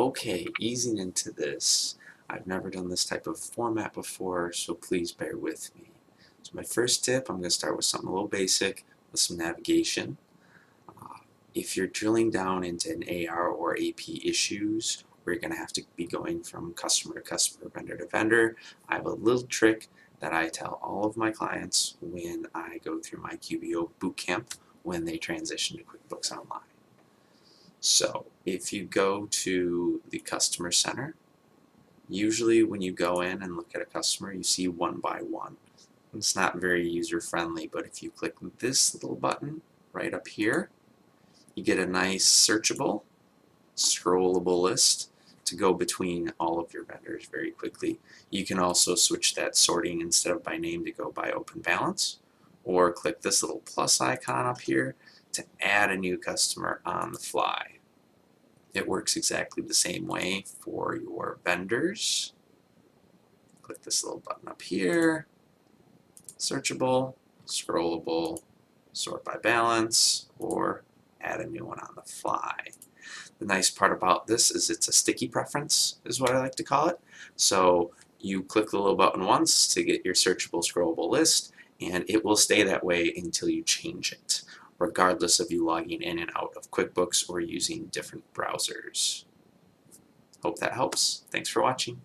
Okay, easing into this. I've never done this type of format before, so please bear with me. So my first tip, I'm going to start with something a little basic with some navigation. If you're drilling down into an AR or AP issues, where you're going to have to be going from customer to customer, vendor to vendor, I have a little trick that I tell all of my clients when I go through my QBO bootcamp when they transition to QuickBooks Online. So if you go to the customer center, usually when you go in and look at a customer, you see one by one. It's not very user friendly, but if you click this little button right up here, you get a nice searchable, scrollable list to go between all of your vendors very quickly. You can also switch that sorting instead of by name to go by open balance, or click this little plus icon up here to add a new customer on the fly. It works exactly the same way for your vendors. Click this little button up here, searchable, scrollable, sort by balance, or add a new one on the fly. The nice part about this is it's a sticky preference, is what I like to call it. So you click the little button once to get your searchable, scrollable list, and it will stay that way until you change it, regardless of you logging in and out of QuickBooks or using different browsers. Hope that helps. Thanks for watching.